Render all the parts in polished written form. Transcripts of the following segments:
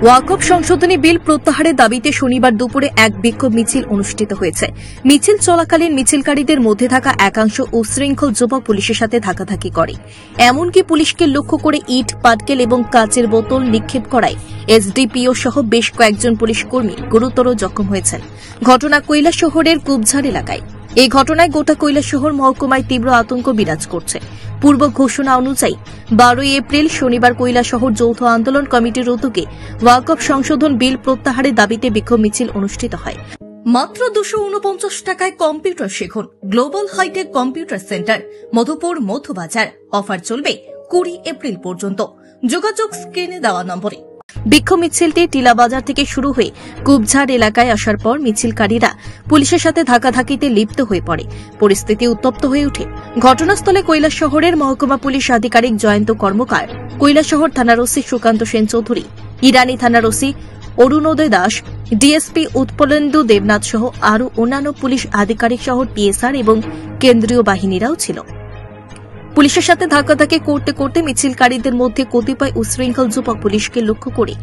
ওয়াকফ সংশোধনী বিল প্রত্যাহারের দাবিতে শনিবার দুপুরে এক বিক্ষোভ মিছিল অনুষ্ঠিত হয়েছে। মিছিল চলাকালীন মিছিলকারীদের মধ্যে থাকা একাংশ উচ্ছৃঙ্খল যুবক পুলিশের সাথে ধাক্কাধাক্কি করে, এমনকি পুলিশকে লক্ষ্য করে ইট, পাটকেল এবং কাচের বোতল নিক্ষেপ করায় এসডিপিও সহ বেশ কয়েকজন পুলিশ কর্মী গুরুতর জখম হয়েছেন। ঘটনা কৈলাসহরের কুবঝার এলাকায়। এই ঘটনায় গোটা কৈলাসহর মহকুমায় তীব্র আতঙ্ক বিরাজ করছে। পূর্ব ঘোষণা অনুযায়ী 12 এপ্রিল শনিবার কৈলাসহর যৌথ আন্দোলন কমিটির উদ্যোগে ওয়াকফ সংশোধন বিল প্রত্যাহারের দাবিতে বিক্ষোভ মিছিল অনুষ্ঠিত হয়। মাত্র 249 টাকায় কম্পিউটার শিখুন। Global hitech computer centre, Madhupur, Madhyabazar. Offer চলবে 20 এপ্রিল পর্যন্ত। যোগাযোগ স্ক্রিনে দেওয়া নম্বরে। বিক্ষোভ মিছিলটি টিলাবাজার থেকে শুরু হয়ে কুবঝাড় এলাকায় আসার পর মিছিলকারীরা পুলিশের সাথে ধাক্কাধাক্কিতে লিপ্ত হয়ে পড়ে। পরিস্থিতি উত্তপ্ত হয়ে ওঠে। ঘটনাস্থলে কৈলাসহরের মহকুমা পুলিশ আধিকারিক জয়ন্ত কর্মকার, কৈলাসহর থানার ওসি সুকান্ত সেন চৌধুরী, ইরানী থানার ওসি অরুণোদয় দাস, ডিএসপি উৎপলেন্দু দেবনাথ সহ আরও অন্যান্য পুলিশ আধিকারিক সহ টিএসআর এবং কেন্দ্রীয় বাহিনীরাও ছিল। পুলিশের সাথে ধাক্কাধাক্কি করতে করতে মিছিলকারীদের মধ্যে কতিপয় উচ্ছৃঙ্খল যুবক পুলিশকে লক্ষ্য করে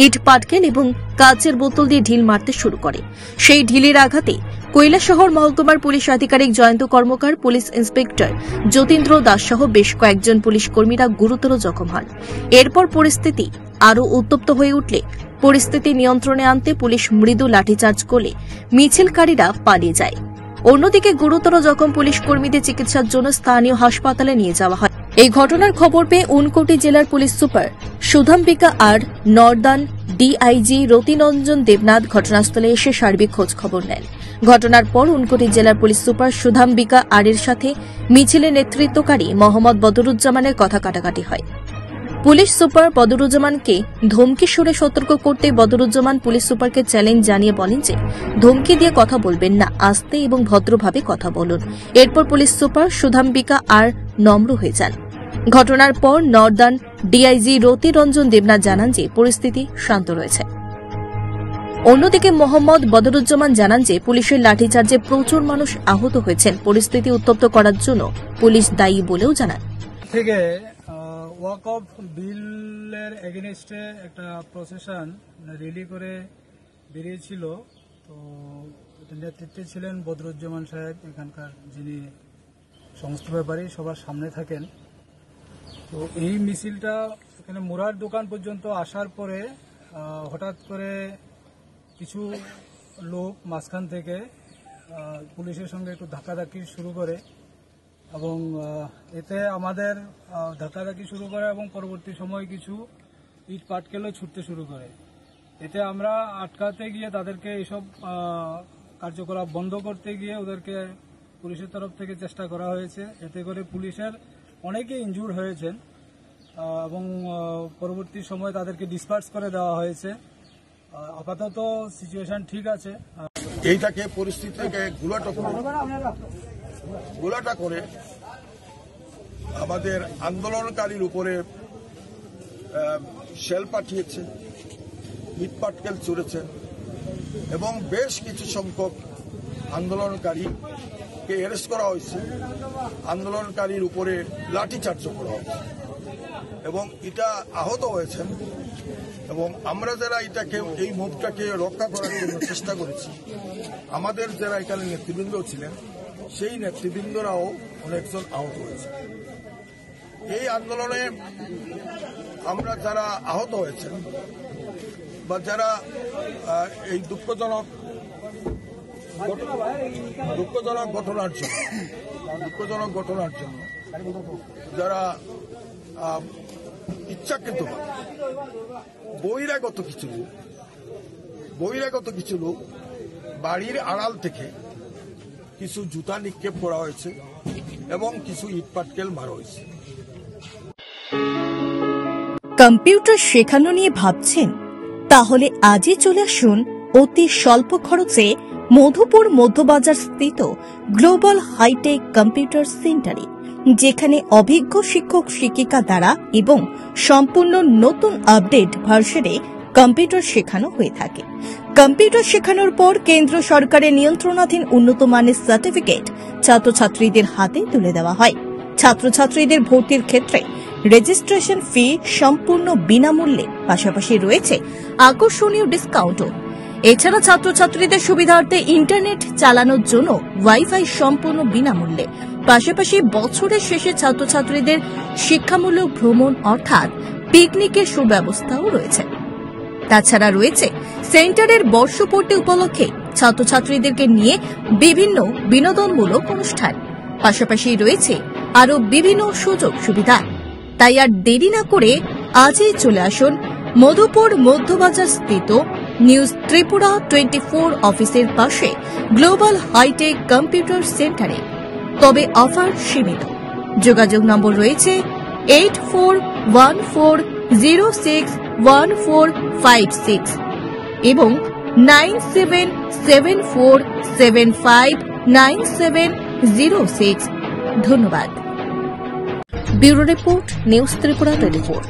ইট, পাটকেল এবং কাচের বোতল দিয়ে ঢিল মারতে শুরু করে। সেই ঢিলের আঘাতে কৈলাসহর মহকুমার পুলিশ আধিকারিক জয়ন্ত কর্মকার, পুলিশ ইন্সপেক্টর যতীন্দ্র দাস সহ বেশ কয়েকজন পুলিশ কর্মীরা গুরুতর জখম হন। এরপর পরিস্থিতি আরও উত্তপ্ত হয়ে উঠলে পরিস্থিতি নিয়ন্ত্রণে আনতে পুলিশ মৃদু লাঠিচার্জ করলে মিছিলকারীরা পালিয়ে যায়। অন্যদিকে গুরুতর জখম পুলিশ কর্মীদের চিকিৎসার জন্য স্থানীয় হাসপাতালে নিয়ে যাওয়া হয়। এই ঘটনার খবর পেয়ে ঊনকোটি জেলার পুলিশ সুপার সুধাম্বিকা আর, নর্দান ডিআইজি রতিরঞ্জন দেবনাথ ঘটনাস্থলে এসে সার্বিক খোঁজ খবর নেন। ঘটনার পর ঊনকোটি জেলার পুলিশ সুপার সুধাম্বিকা আর এর সাথে মিছিলের নেতৃত্বকারী মোহাম্মদ বদরুজ্জামানের কথা কাটাকাটি হয়। পুলিশ সুপার বদরুজ্জামানকে ধমকি সুরে সতর্ক করতে বদরুজ্জামান পুলিশ সুপারকে চ্যালেঞ্জ জানিয়ে বলেন যে ধমকি দিয়ে কথা বলবেন না, আস্তে এবং ভদ্রভাবে কথা বলুন। এরপর পুলিশ সুপার সুধাম্বিকা আর নম্র হয়ে যান। ঘটনার পর নর্দার্ন ডিআইজি রতিরঞ্জন দেবনাথ জানান যে পরিস্থিতি শান্ত রয়েছে। অন্যদিকে মোহাম্মদ বদরুজ্জামান জানান যে পুলিশের লাঠিচার্জে প্রচুর মানুষ আহত হয়েছেন। পরিস্থিতি উত্তপ্ত করার জন্য পুলিশ দায়ী বলেও জানান। ওয়াকফ বিলের এগেনস্টে একটা প্রসেশন রেলি করে বেরিয়েছিল। তো নেতৃত্বে ছিলেন বদরুজ্জামান সাহেব, এখানকার যিনি সমস্ত ব্যাপারই সবার সামনে থাকেন। তো এই মিছিলটা এখানে মুরার দোকান পর্যন্ত আসার পরে হঠাৎ করে কিছু লোক মাঝখান থেকে পুলিশের সঙ্গে একটু ধাক্কাধাক্কি শুরু করে এবং এতে আমাদের ধাক্কাধাক্কি শুরু করে এবং পরবর্তী সময় কিছু ইট, পাটকেলও ছুটতে শুরু করে। এতে আমরা আটকাতে গিয়ে তাদেরকে এইসব কার্যকলাপ বন্ধ করতে গিয়ে ওদেরকে পুলিশের তরফ থেকে চেষ্টা করা হয়েছে। এতে করে পুলিশের অনেকে ইনজুর্ড হয়েছেন এবং পরবর্তী সময় তাদেরকে ডিসপার্স করে দেওয়া হয়েছে। আপাতত সিচুয়েশন ঠিক আছে। এইটাকে পরিস্থিতিকে গোলাটা করে আমাদের আন্দোলনকারীর উপরে শেল পাঠিয়েছে, ইট, পাটকেল ছুড়েছে এবং বেশ কিছু সংখ্যক আন্দোলনকারীকে অ্যারেস্ট করা হয়েছে। আন্দোলনকারীর উপরে লাঠিচার্জ করা হয়েছে এবং এটা আহত হয়েছেন। এবং আমরা যারা এটাকে এই মুভটাকে রক্ষা করার জন্য চেষ্টা করেছি, আমাদের যারা এখানে নেতৃবৃন্দ ছিলেন সেই নেতৃবৃন্দরাও অনেকজন আহত হয়েছে। এই আন্দোলনে আমরা যারা আহত হয়েছেন বা যারা এই দুঃখজনক ঘটনার জন্য যারা ইচ্ছাকৃত বহিরাগত কিছু লোক বাড়ির আড়াল থেকে কিছু জুতা নিক্ষেপ করা হয়েছে এবং কিছু ইট, পাটকেল মারা হয়েছে। কম্পিউটার শেখানো নিয়ে ভাবছেন? তাহলে আজই চলে আসুন অতি স্বল্প খরচে মধুপুর মধ্যবাজার স্থিত গ্লোবাল হাইটেক কম্পিউটার সেন্টারে, যেখানে অভিজ্ঞ শিক্ষক শিক্ষিকা দ্বারা এবং সম্পূর্ণ নতুন আপডেট ভার্সনে কম্পিউটার শেখানো হয়ে থাকে। কম্পিউটার শেখানোর পর কেন্দ্র সরকারের নিয়ন্ত্রণাধীন উন্নত মানের সার্টিফিকেট ছাত্রছাত্রীদের হাতে তুলে দেওয়া হয়। ছাত্রছাত্রীদের ভর্তির ক্ষেত্রে রেজিস্ট্রেশন ফি সম্পূর্ণ বিনামূল্যে, পাশাপাশি রয়েছে আকর্ষণীয় ডিসকাউন্টও। এছাড়া ছাত্রছাত্রীদের সুবিধার্থে ইন্টারনেট চালানোর জন্য ওয়াইফাই সম্পূর্ণ বিনামূল্যে, পাশাপাশি বছরের শেষে ছাত্রছাত্রীদের শিক্ষামূলক ভ্রমণ অর্থাৎ পিকনিকের সুব্যবস্থাও রয়েছে। তাছাড়া রয়েছে সেন্টারের বর্ষপূর্তি উপলক্ষে ছাত্রছাত্রীদেরকে নিয়ে বিভিন্ন বিনোদনমূলক অনুষ্ঠান, পাশাপাশি রয়েছে আরও বিভিন্ন সুযোগ সুবিধা। তাই আর দেরি না করে আজই চলে আসুন মধুপুর মধ্যবাজার স্থিত নিউজ ত্রিপুরা 24 অফিসের পাশে গ্লোবাল হাইটেক কম্পিউটার সেন্টারে। তবে অফার সীমিত। যোগাযোগ নম্বর রয়েছে 8414061456 এবং 9774759706। Bureau report, news Tripura 24।